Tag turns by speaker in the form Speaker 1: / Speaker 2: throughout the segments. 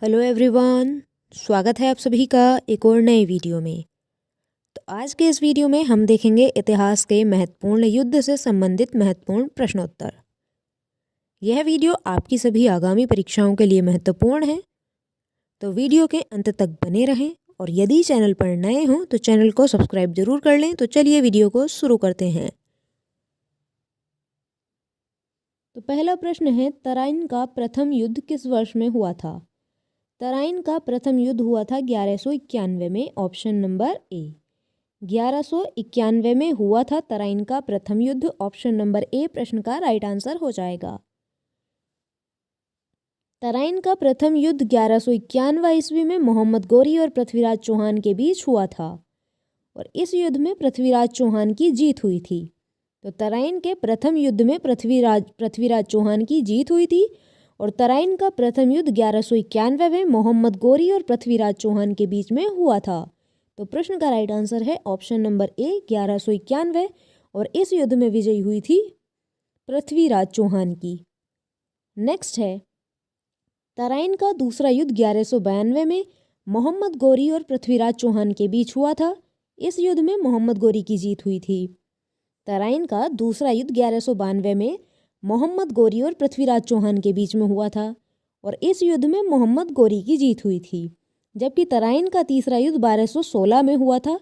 Speaker 1: Hello everyone, स्वागत है आप सभी का एक और नए वीडियो में। तो आज के इस वीडियो में हम देखेंगे इतिहास के महत्वपूर्ण युद्ध से संबंधित महत्वपूर्ण प्रश्नोत्तर। यह वीडियो आपकी सभी आगामी परीक्षाओं के लिए महत्वपूर्ण है, तो वीडियो के अंत तक बने रहें और यदि चैनल पर नए हों तो चैनल को सब्सक्राइब जरूर कर लें। तो चलिए वीडियो को शुरू करते हैं। तो पहला प्रश्न है, तराइन का प्रथम युद्ध किस वर्ष में हुआ था? तराइन का प्रथम युद्ध हुआ था 1191 में। ऑप्शन नंबर ए 1191 में हुआ था तराइन का प्रथम युद्ध। ऑप्शन नंबर ए प्रश्न का राइट आंसर हो जाएगा। तराइन का प्रथम युद्ध 1191 ईस्वी में मोहम्मद गोरी और पृथ्वीराज चौहान के बीच हुआ था और इस युद्ध में पृथ्वीराज चौहान की जीत हुई थी। तो तराइन के प्रथम युद्ध में पृथ्वीराज चौहान की जीत हुई थी और तराइन का प्रथम युद्ध 1191 में मोहम्मद गोरी और पृथ्वीराज चौहान के बीच में हुआ था। तो प्रश्न का राइट आंसर है ऑप्शन नंबर ए 1191 और इस युद्ध में विजयी हुई थी पृथ्वीराज चौहान की। नेक्स्ट है, तराइन का दूसरा युद्ध 1192 में मोहम्मद गोरी और पृथ्वीराज चौहान के बीच हुआ था। इस युद्ध में मोहम्मद गोरी की जीत हुई थी। तराइन का दूसरा युद्ध 1192 में मोहम्मद गोरी और पृथ्वीराज चौहान के बीच में हुआ था और इस युद्ध में मोहम्मद गोरी की जीत हुई थी। जबकि तराइन का तीसरा युद्ध 1216 में हुआ था,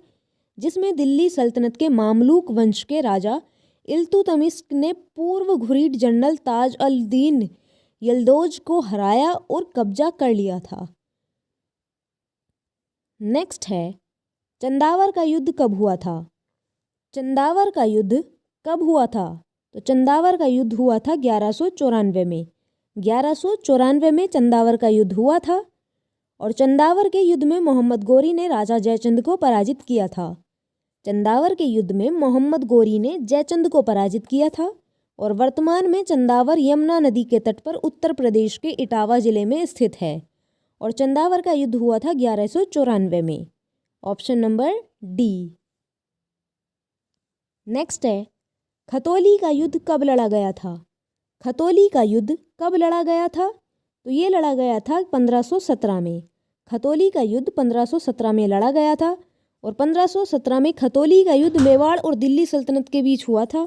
Speaker 1: जिसमें दिल्ली सल्तनत के मामलूक वंश के राजा इल्तुतमिश ने पूर्व घुरिद जनरल ताज अल दीन यल्दौज को हराया और कब्जा कर लिया था। नेक्स्ट है, चंदावर का युद्ध कब हुआ था? चंदावर का युद्ध कब हुआ था? तो चंदावर का युद्ध हुआ था 1194 में। 1194 में चंदावर का युद्ध हुआ था और चंदावर के युद्ध में मोहम्मद गोरी ने राजा जयचंद को पराजित किया था। चंदावर के युद्ध में मोहम्मद गोरी ने जयचंद को पराजित किया था और वर्तमान में चंदावर यमुना नदी के तट पर उत्तर प्रदेश के इटावा जिले में स्थित है और चंदावर का युद्ध हुआ था 1194 में। Option number D. नेक्स्ट है, खतौली का युद्ध कब लड़ा गया था? खतौली का युद्ध कब लड़ा गया था? तो ये लड़ा गया था 1517 में। खतौली का युद्ध 1517 में लड़ा गया था और 1517 में खतौली का युद्ध मेवाड़ और दिल्ली सल्तनत के बीच हुआ था।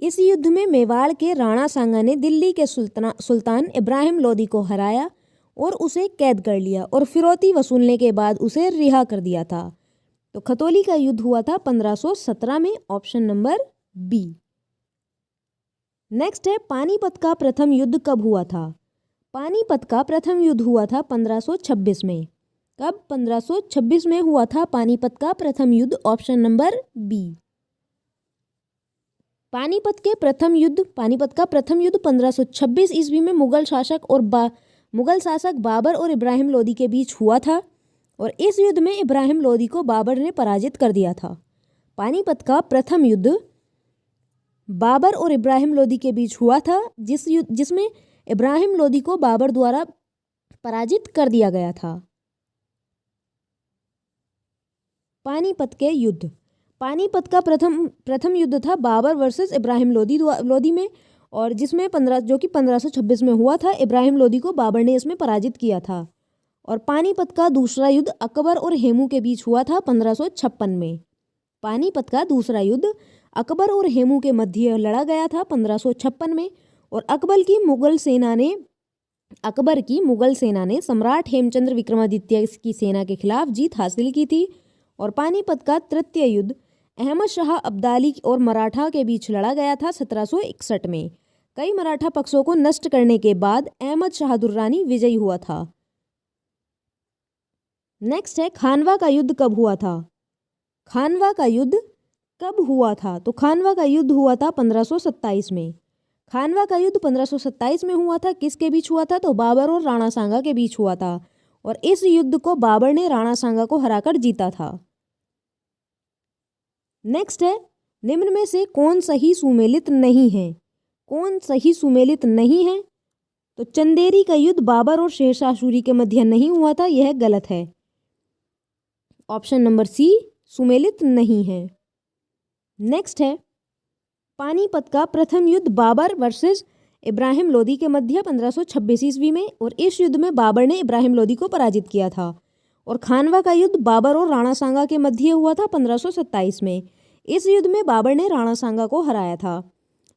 Speaker 1: इस युद्ध में मेवाड़ के राणा सांगा ने दिल्ली के सुल्तान इब्राहिम लोदी को हराया और उसे कैद कर लिया और फिरौती वसूलने के बाद उसे रिहा कर दिया था। तो खतौली का युद्ध हुआ था 1517 में। Option number B. नेक्स्ट है, पानीपत का प्रथम युद्ध कब हुआ था? पानीपत का प्रथम युद्ध हुआ था 1526 में। कब? 1526 में हुआ था पानीपत का प्रथम युद्ध। Option number B. पानीपत का प्रथम युद्ध 1526 ईस्वी में मुगल शासक बाबर और इब्राहिम लोदी के बीच हुआ था और इस युद्ध में इब्राहिम लोदी को बाबर ने पराजित कर दिया था। पानीपत का प्रथम युद्ध बाबर और इब्राहिम लोदी के बीच हुआ था, जिसमें इब्राहिम लोदी को बाबर द्वारा पराजित कर दिया गया था। पानीपत के युद्ध, पानीपत का प्रथम युद्ध था बाबर वर्सेस इब्राहिम लोदी में और जिसमें 1526 में हुआ था। इब्राहिम लोदी को बाबर ने इसमें पराजित किया था। और पानीपत का दूसरा युद्ध अकबर और हेमू के बीच हुआ था 1556 में। पानीपत का दूसरा युद्ध अकबर और हेमू के मध्य लड़ा गया था 1556 में और अकबर की मुगल सेना ने सम्राट हेमचंद्र विक्रमादित्य की सेना के खिलाफ जीत हासिल की थी। और पानीपत का तृतीय युद्ध अहमद शाह अब्दाली और मराठा के बीच लड़ा गया था 1761 में। कई मराठा पक्षों को नष्ट करने के बाद अहमद शाह दुर्रानी विजयी हुआ था। नेक्स्ट है, खानवा का युद्ध कब हुआ था? खानवा का युद्ध कब हुआ था? तो खानवा का युद्ध हुआ था 1527 में। खानवा का युद्ध 1527 में हुआ था। किसके बीच हुआ था? तो बाबर और राणा सांगा के बीच हुआ था और इस युद्ध को बाबर ने राणा सांगा को हराकर जीता था। नेक्स्ट है, निम्न में से कौन सही सुमेलित नहीं है? कौन सही सुमेलित नहीं है? तो चंदेरी का युद्ध बाबर और शेरशाह सूरी के मध्य नहीं हुआ था, यह गलत है। ऑप्शन नंबर सी सुमेलित नहीं है। नेक्स्ट है, पानीपत का प्रथम युद्ध बाबर वर्सेस इब्राहिम लोदी के मध्य 1526 ईस्वी में, और इस युद्ध में बाबर ने इब्राहिम लोदी को पराजित किया था। और खानवा का युद्ध बाबर और राणा सांगा के मध्य हुआ था 1527 में। इस युद्ध में बाबर ने राणा सांगा को हराया था।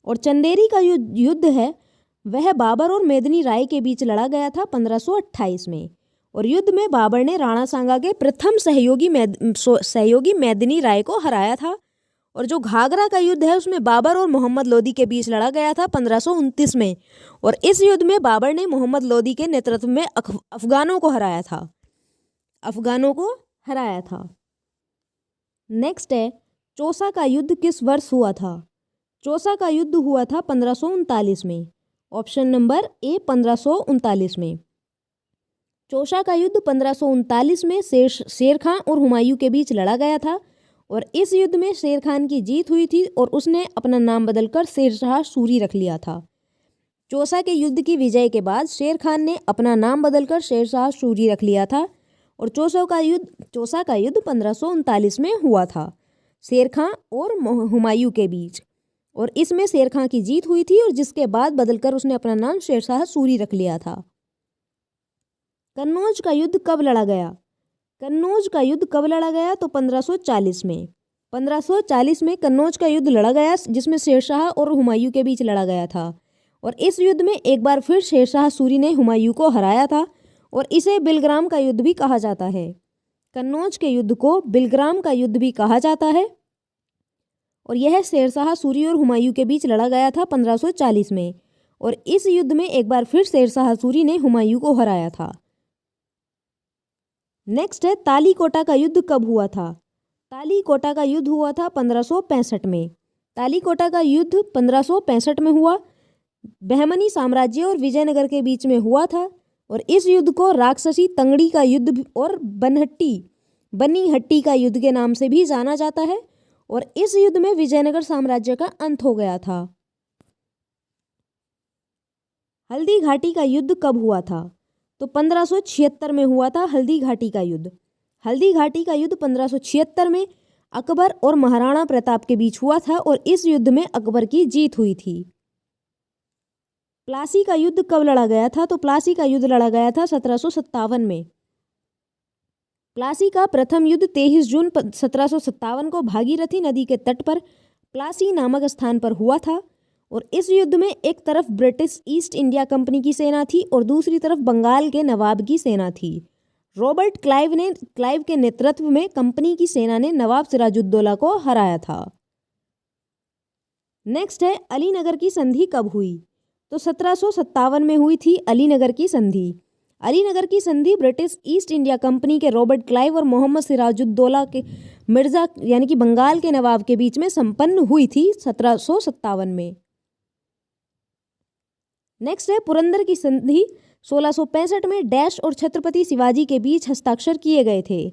Speaker 1: और चंदेरी का युद्ध है वह बाबर और मेदिनी राय के बीच लड़ा गया था 1528 में। और युद्ध में बाबर ने राणा सांगा के प्रथम सहयोगी मेदिनी राय को हराया था। और जो घाघरा का युद्ध है उसमें बाबर और मोहम्मद लोदी के बीच लड़ा गया था 1529 में। और इस युद्ध में बाबर ने मोहम्मद लोदी के नेतृत्व में अफगानों को हराया था। नेक्स्ट है चौसा का युद्ध किस वर्ष हुआ था? चौसा का युद्ध हुआ था 1539 में। ऑप्शन नंबर ए 1539 में। चौसा का युद्ध 1539 में शेर खां और हुमायूं के बीच लड़ा गया था। और इस युद्ध में शेर खान की जीत हुई थी और उसने अपना नाम बदलकर शेरशाह सूरी रख लिया था। चौसा के युद्ध की विजय के बाद शेर खान ने अपना नाम बदलकर शेरशाह सूरी रख लिया था। और चौसा का युद्ध 1539 में हुआ था शेर खां और हुमायूं के बीच। और इसमें शेर खां की जीत हुई थी और जिसके बाद बदलकर उसने अपना नाम शेरशाह सूरी रख लिया था। कन्नौज का युद्ध कब लड़ा गया? कन्नौज का युद्ध कब लड़ा गया? तो 1540 में। 1540 में कन्नौज का युद्ध लड़ा गया जिसमें शेरशाह और हुमायूं के बीच लड़ा गया था। और इस युद्ध में एक बार फिर शेरशाह सूरी ने हुमायूं को हराया था और इसे बिलग्राम का युद्ध भी कहा जाता है। कन्नौज के युद्ध को बिलग्राम का युद्ध भी कहा जाता है। और यह शेरशाह सूरी और हुमायूं के बीच लड़ा गया था 1540 में। और इस युद्ध में एक बार फिर शेरशाह सूरी ने हुमायूं को हराया था। नेक्स्ट है तालीकोटा का युद्ध कब हुआ था? तालीकोटा का युद्ध हुआ था 1565 में। तालीकोटा का युद्ध 1565 में हुआ। बहमनी साम्राज्य और विजयनगर के बीच में हुआ था। और इस युद्ध को राक्षसी तंगड़ी का युद्ध और बनीहट्टी का युद्ध के नाम से भी जाना जाता है। और इस युद्ध में विजयनगर साम्राज्य का अंत हो गया था। हल्दी घाटी का युद्ध कब हुआ था? तो 1576 में हुआ था हल्दी घाटी का युद्ध। हल्दी घाटी का युद्ध 1576 में अकबर और महाराणा प्रताप के बीच हुआ था और इस युद्ध में अकबर की जीत हुई थी। प्लासी का युद्ध कब लड़ा गया था? तो प्लासी का युद्ध लड़ा गया था 1757 में। प्लासी का प्रथम युद्ध 23 जून 1757 को भागीरथी नदी के तट पर प्लासी नामक स्थान पर हुआ था। और इस युद्ध में एक तरफ ब्रिटिश ईस्ट इंडिया कंपनी की सेना थी और दूसरी तरफ बंगाल के नवाब की सेना थी। रॉबर्ट क्लाइव के नेतृत्व में कंपनी की सेना ने नवाब सिराजुद्दौला को हराया था। नेक्स्ट है अलीनगर की संधि कब हुई? तो 1757 में हुई थी अलीनगर की संधि। अलीनगर की संधि ब्रिटिश ईस्ट इंडिया कंपनी के रॉबर्ट क्लाइव और मोहम्मद सिराजुद्दौला के मिर्जा यानी कि बंगाल के नवाब के बीच में संपन्न हुई थी 1757 में। नेक्स्ट है पुरंदर की संधि 1665 में डैश और छत्रपति शिवाजी के बीच हस्ताक्षर किए गए थे।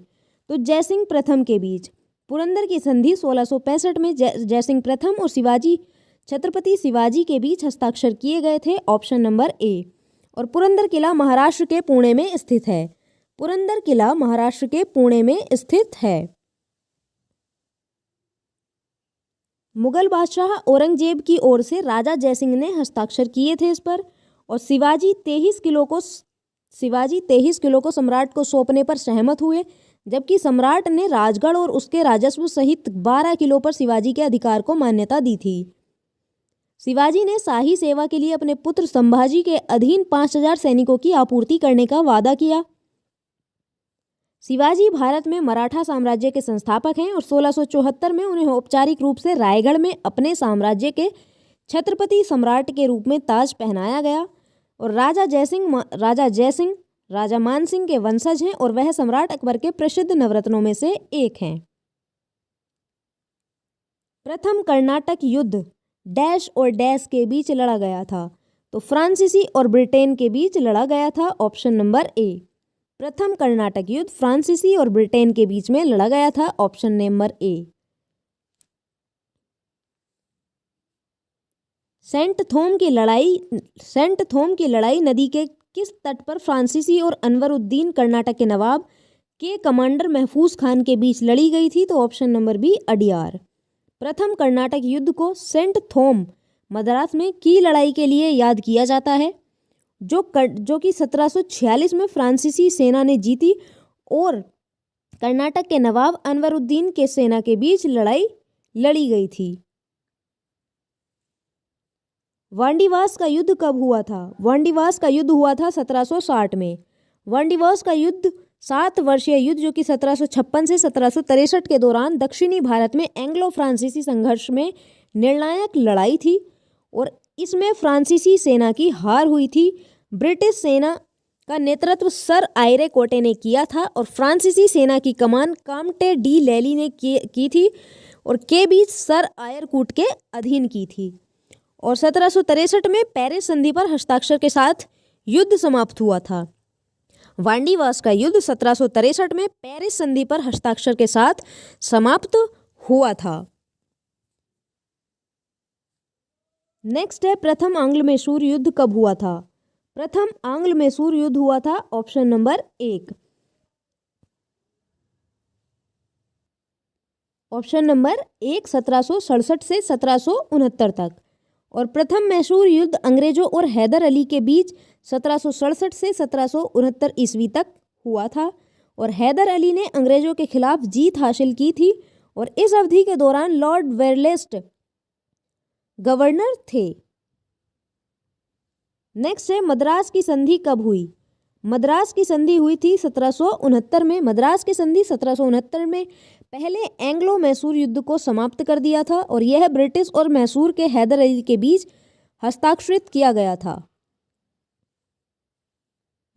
Speaker 1: तो जयसिंह प्रथम के बीच पुरंदर की संधि 1665 में जयसिंह प्रथम और छत्रपति शिवाजी के बीच हस्ताक्षर किए गए थे। Option number A. और पुरंदर किला महाराष्ट्र के पुणे में स्थित है। पुरंदर किला महाराष्ट्र के पुणे में स्थित है। मुगल बादशाह औरंगजेब की ओर से राजा जयसिंह ने हस्ताक्षर किए थे इस पर। और शिवाजी 23 किलो को सम्राट को सौंपने पर सहमत हुए, जबकि सम्राट ने राजगढ़ और उसके राजस्व सहित 12 किलो पर शिवाजी के अधिकार को मान्यता दी थी। शिवाजी ने शाही सेवा के लिए अपने पुत्र संभाजी के अधीन 5000 सैनिकों की आपूर्ति करने का वादा किया। शिवाजी भारत में मराठा साम्राज्य के संस्थापक हैं और 1674 में उन्हें औपचारिक रूप से रायगढ़ में अपने साम्राज्य के छत्रपति सम्राट के रूप में ताज पहनाया गया। और राजा जयसिंह राजा मानसिंह के वंशज हैं और वह सम्राट अकबर के प्रसिद्ध नवरत्नों में से एक हैं। प्रथम कर्नाटक युद्ध डैश और डैश के बीच लड़ा गया था। तो फ्रांसीसी और ब्रिटेन के बीच लड़ा गया था। Option number A. प्रथम कर्नाटक युद्ध फ्रांसीसी और ब्रिटेन के बीच में लड़ा गया था। Option number A. सेंट थोम की लड़ाई नदी के किस तट पर फ्रांसीसी और अनवरुद्दीन कर्नाटक के नवाब के कमांडर महफूज खान के बीच लड़ी गई थी? तो ऑप्शन नंबर बी अडियार। प्रथम कर्नाटक युद्ध को सेंट थोम मद्रास में की लड़ाई के लिए याद किया जाता है, जो कि 1746 में फ्रांसीसी सेना ने जीती और कर्नाटक के नवाब अनवरुद्दीन के सेना के बीच लड़ाई लड़ी गई थी। वांडीवास का युद्ध कब हुआ था? वांडीवास का युद्ध हुआ था 1760 में। वांडीवास का युद्ध 7 वर्षीय युद्ध जो कि 1756 से 1763 के दौरान दक्षिणी भारत में एंग्लो फ्रांसीसी संघर्ष में निर्णायक लड़ाई थी और इसमें फ्रांसीसी सेना की हार हुई थी। ब्रिटिश सेना का नेतृत्व सर आयरे कोटे ने किया था और फ्रांसीसी सेना की कमान काम्टे डी लैली ने की थी और के बीच सर आयरकूट के अधीन की थी और 1763 में पेरिस संधि पर हस्ताक्षर के साथ युद्ध समाप्त हुआ था। वांडीवास का युद्ध 1763 में पेरिस संधि पर हस्ताक्षर के साथ समाप्त हुआ था। नेक्स्ट है प्रथम आंग्ल मैसूर युद्ध कब हुआ था? प्रथम आंग्ल मैसूर युद्ध हुआ था ऑप्शन नंबर 1। ऑप्शन नंबर 1 1767 से 1769 तक और प्रथम मैसूर युद्ध अंग्रेजों और हैदर अली के बीच 1767 से 1769 ईस्वी तक हुआ था और हैदर अली ने अंग्रेजों के खिलाफ जीत हासिल की थी और इस अवधि के दौरान लॉर्ड वेरलेस्ट गवर्नर थे। नेक्स्ट है मद्रास की संधि कब हुई? मद्रास की संधि हुई थी 1769 में। मद्रास की संधि 1769 में पहले एंग्लो मैसूर युद्ध को समाप्त कर दिया था और यह ब्रिटिश और मैसूर के हैदर अली के बीच हस्ताक्षरित किया गया था।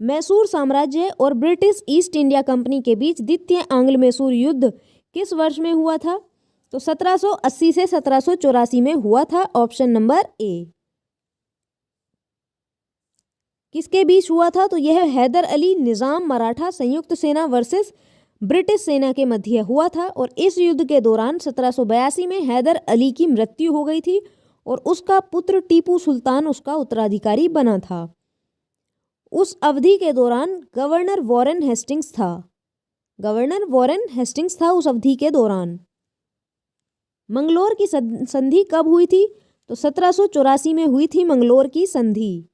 Speaker 1: मैसूर साम्राज्य और ब्रिटिश ईस्ट इंडिया कंपनी के बीच द्वितीय आंग्ल मैसूर युद्ध किस वर्ष में हुआ था? तो 1780 से 1784 में हुआ था। Option number A. किसके बीच हुआ था? तो यह हैदर अली निजाम मराठा संयुक्त सेना वर्सेस ब्रिटिश सेना के मध्य हुआ था और इस युद्ध के दौरान 1782 में हैदर अली की मृत्यु हो गई थी और उसका पुत्र टीपू सुल्तान उसका उत्तराधिकारी बना था। उस अवधि के दौरान गवर्नर वॉरेन हेस्टिंग्स था। गवर्नर वॉरेन हेस्टिंग्स था उस अवधि के दौरान। मंगलोर की संधि कब हुई थी? तो 1784 में हुई थी मंगलोर की संधि।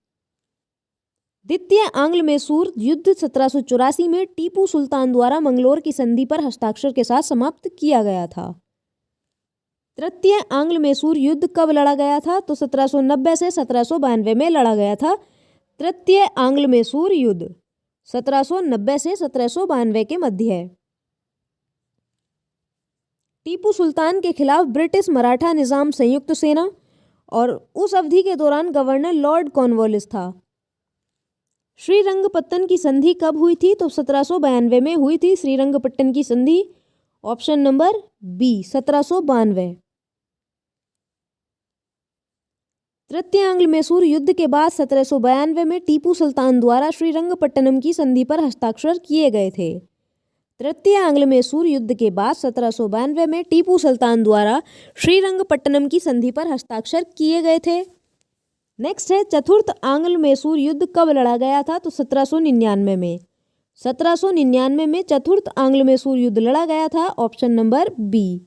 Speaker 1: द्वितीय आंग्ल मैसूर युद्ध 1784 में टीपू सुल्तान द्वारा मंगलोर की संधि पर हस्ताक्षर के साथ समाप्त किया गया था। तृतीय आंग्ल मैसूर युद्ध कब लड़ा गया था? तो 1790 से 1792 में लड़ा गया था। तृतीय आंग्ल मैसूर युद्ध 1790 से 1792 के मध्य है। टीपू सुल्तान के खिलाफ ब्रिटिश मराठा निजाम संयुक्त सेना और उस अवधि के दौरान गवर्नर लॉर्ड कॉर्नवालिस था। श्रीरंगपट्टन की संधि कब हुई थी? तो 1792 में हुई थी श्रीरंगपट्टन की संधि। Option number B 1792। तृतीय आंग्ल मैसूर युद्ध के बाद 1792 में टीपू सुल्तान द्वारा श्रीरंगपट्टनम की संधि पर हस्ताक्षर किए गए थे। तृतीय आंग्ल मैसूर युद्ध के बाद 1792 में टीपू सुल्तान द्वारा श्रीरंगपट्टनम की संधि पर हस्ताक्षर किए गए थे। नेक्स्ट है चतुर्थ आंग्ल मैसूर युद्ध कब लड़ा गया था? तो 1799 में। 1799 में चतुर्थ आंग्ल मैसूर युद्ध लड़ा गया था। Option number B.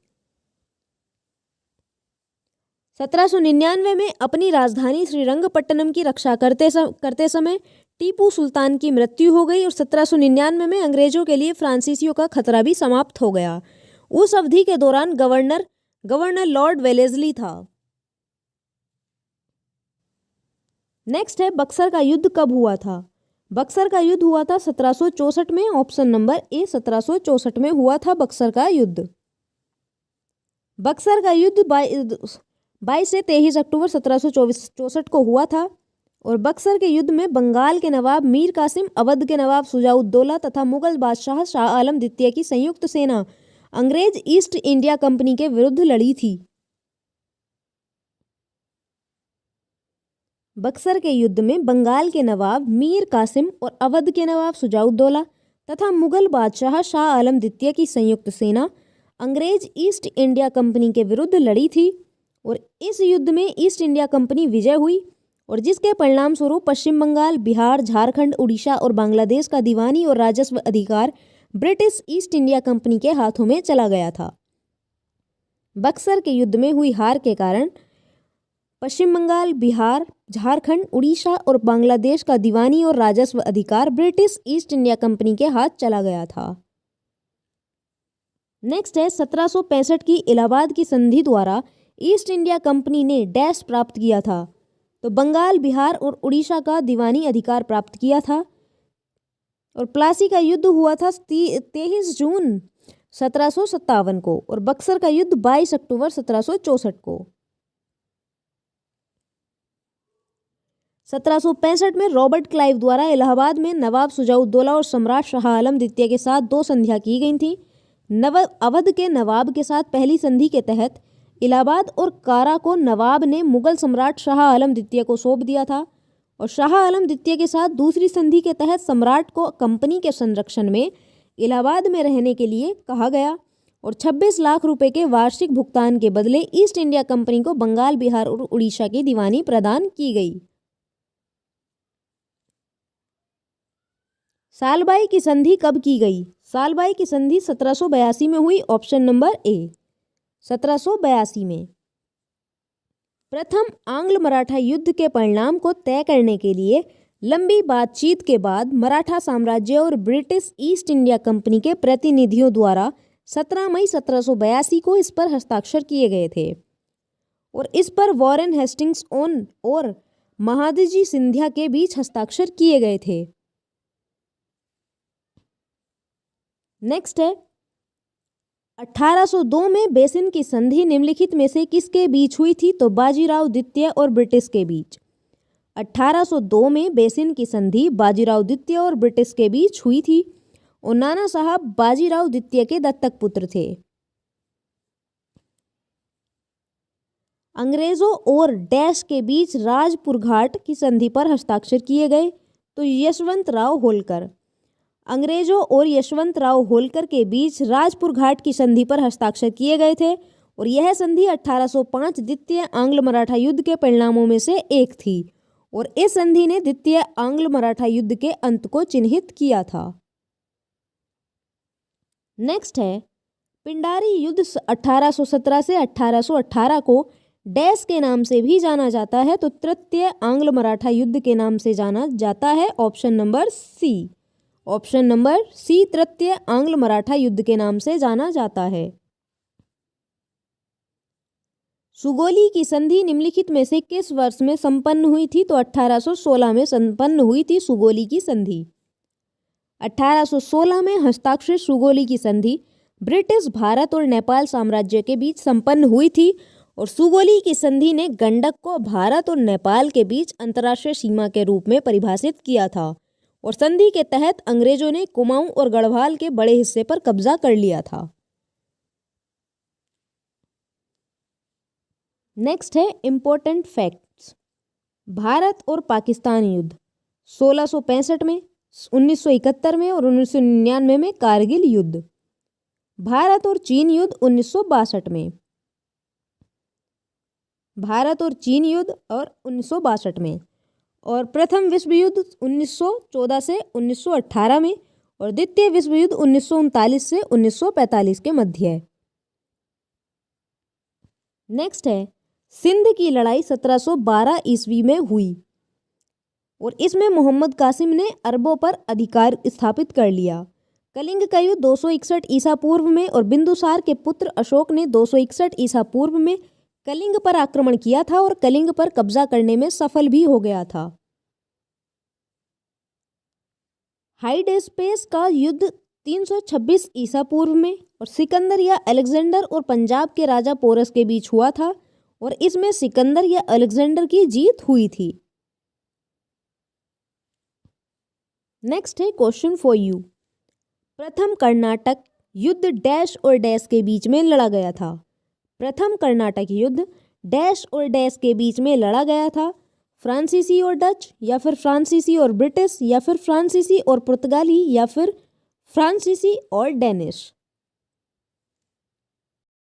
Speaker 1: 1799 में अपनी राजधानी श्रीरंगपट्टनम की रक्षा करते समय टीपू सुल्तान की मृत्यु हो गई और 1799 में अंग्रेजों के लिए फ्रांसीसियों का खतरा भी समाप्त हो गया। उस अवधि के दौरान गवर्नर लॉर्ड वेलेस्ली था। नेक्स्ट है बक्सर का युद्ध कब हुआ था? बक्सर का युद्ध हुआ था 1764 में। ऑप्शन नंबर ए 1764 में हुआ था बक्सर का युद्ध। बक्सर का युद्ध 22 से 23 अक्टूबर 1764 को हुआ था और बक्सर के युद्ध में बंगाल के नवाब मीर कासिम, अवध के नवाब शुजाउद्दौला तथा मुगल बादशाह शाह आलम द्वितीय की संयुक्त सेना अंग्रेज ईस्ट इंडिया कंपनी के विरुद्ध लड़ी थी। बक्सर के युद्ध में बंगाल के नवाब मीर कासिम और अवध के नवाब शुजाउद्दौला तथा मुगल बादशाह शाह आलम द्वितीय की संयुक्त सेना अंग्रेज ईस्ट इंडिया कंपनी के विरुद्ध लड़ी थी और इस युद्ध में ईस्ट इंडिया कंपनी विजय हुई और जिसके परिणाम स्वरूप पश्चिम बंगाल, बिहार, झारखंड, उड़ीसा और बांग्लादेश का दीवानी और राजस्व अधिकार ब्रिटिश ईस्ट इंडिया कंपनी के हाथों में चला गया था। बक्सर के युद्ध में हुई हार के कारण पश्चिम बंगाल, बिहार, झारखंड, उड़ीसा और बांग्लादेश का दीवानी और राजस्व अधिकार ब्रिटिश ईस्ट इंडिया कंपनी के हाथ चला गया था। नेक्स्ट है 1765 की इलाहाबाद की संधि द्वारा ईस्ट इंडिया कंपनी ने डैश प्राप्त किया था। तो बंगाल, बिहार और उड़ीसा का दीवानी अधिकार प्राप्त किया था। और प्लासी का युद्ध हुआ था 23 जून 1757 को और बक्सर का युद्ध 22 अक्टूबर 1764 को। 1765 में रॉबर्ट क्लाइव द्वारा इलाहाबाद में नवाब शुजाउद्दौला और सम्राट शाह आलम द्वितीय के साथ 2 संधियां की गई थीं। अवध के नवाब के साथ पहली संधि के तहत इलाहाबाद और कारा को नवाब ने मुगल सम्राट शाह आलम द्वितीय को सौंप दिया था और शाह आलम द्वितीय के साथ दूसरी संधि के तहत सम्राट को कंपनी के संरक्षण में इलाहाबाद में रहने के लिए कहा गया और 26 लाख रुपए के वार्षिक भुगतान के बदले ईस्ट इंडिया कंपनी को बंगाल, बिहार और उड़ीसा की दीवानी प्रदान की गई। सालबाई की संधि कब की गई? सालबाई की संधि 1782 में हुई, ऑप्शन नंबर ए 1782 में। प्रथम आंग्ल मराठा युद्ध के परिणाम को तय करने के लिए लंबी बातचीत के बाद मराठा साम्राज्य और ब्रिटिश ईस्ट इंडिया कंपनी के प्रतिनिधियों द्वारा 17 मई 1782 को इस पर हस्ताक्षर किए गए थे और इस पर वॉरेन हेस्टिंग्स और महादजी सिंधिया के बीच हस्ताक्षर किए गए थे। नेक्स्ट है 1802 में बेसिन की संधि निम्नलिखित में से किसके बीच हुई थी? तो बाजीराव द्वितीय और ब्रिटिश के बीच। 1802 में बेसिन की संधि बाजीराव द्वितीय और ब्रिटिश के बीच हुई थी और नाना साहब बाजीराव द्वितीय के दत्तक पुत्र थे। अंग्रेजों और डैश के बीच राजपुर घाट की संधि पर हस्ताक्षर किए गए। तो यशवंत राव होलकर। अंग्रेजों और यशवंत राव होलकर के बीच राजपुर घाट की संधि पर हस्ताक्षर किए गए थे और यह संधि 1805 द्वितीय आंग्ल मराठा युद्ध के परिणामों में से एक थी और इस संधि ने द्वितीय आंग्ल मराठा युद्ध के अंत को चिन्हित किया था। नेक्स्ट है पिंडारी युद्ध 1817 से 1818 को डैश के नाम से भी जाना जाता है। तो तृतीय आंग्ल मराठा युद्ध के नाम से जाना जाता है, option number C. Option number C तृतीय आंग्ल मराठा युद्ध के नाम से जाना जाता है। सुगोली की संधि निम्नलिखित में से किस वर्ष में संपन्न हुई थी? तो 1816 में संपन्न हुई थी सुगोली की संधि। 1816 में हस्ताक्षरित सुगोली की संधि ब्रिटिश भारत और नेपाल साम्राज्य के बीच संपन्न हुई थी और सुगोली की संधि ने गंडक को भारत और नेपाल के बीच अंतर्राष्ट्रीय सीमा के रूप में परिभाषित किया था और संधि के तहत अंग्रेजों ने कुमाऊं और गढ़वाल के बड़े हिस्से पर कब्जा कर लिया था। नेक्स्ट है इंपॉर्टेंट फैक्ट्स। भारत और पाकिस्तान युद्ध 1665 में, 1971 में और 1999 में कारगिल युद्ध। भारत और चीन युद्ध 1962 में। भारत और चीन युद्ध और 1962 में और प्रथम विश्व युद्ध 1914 से 1918 में और द्वितीय विश्व युद्ध 1939 से 1945 के मध्य है। नेक्स्ट है सिंध की लड़ाई 1712 ईस्वी में हुई और इसमें मोहम्मद कासिम ने अरबों पर अधिकार स्थापित कर लिया। कलिंग का युद्ध 261 ईसा पूर्व में और बिंदुसार के पुत्र अशोक ने 261 ईसा पूर्व में कलिंग पर आक्रमण किया था और कलिंग पर कब्जा करने में सफल भी हो गया था। हाइडेस्पेस का युद्ध 326 ईसा पूर्व में और सिकंदर या अलेक्जेंडर और पंजाब के राजा पोरस के बीच हुआ था और इसमें सिकंदर या अलेक्जेंडर की जीत हुई थी। नेक्स्ट है क्वेश्चन फॉर यू। प्रथम कर्नाटक युद्ध डैश और डैश के बीच में लड़ा गया था। प्रथम कर्नाटक युद्ध डैश और डैश के बीच में लड़ा गया था। फ्रांसीसी और डच, या फिर फ्रांसीसी और ब्रिटिश, या फिर फ्रांसीसी और पुर्तगाली, या फिर फ्रांसीसी और डेनिश।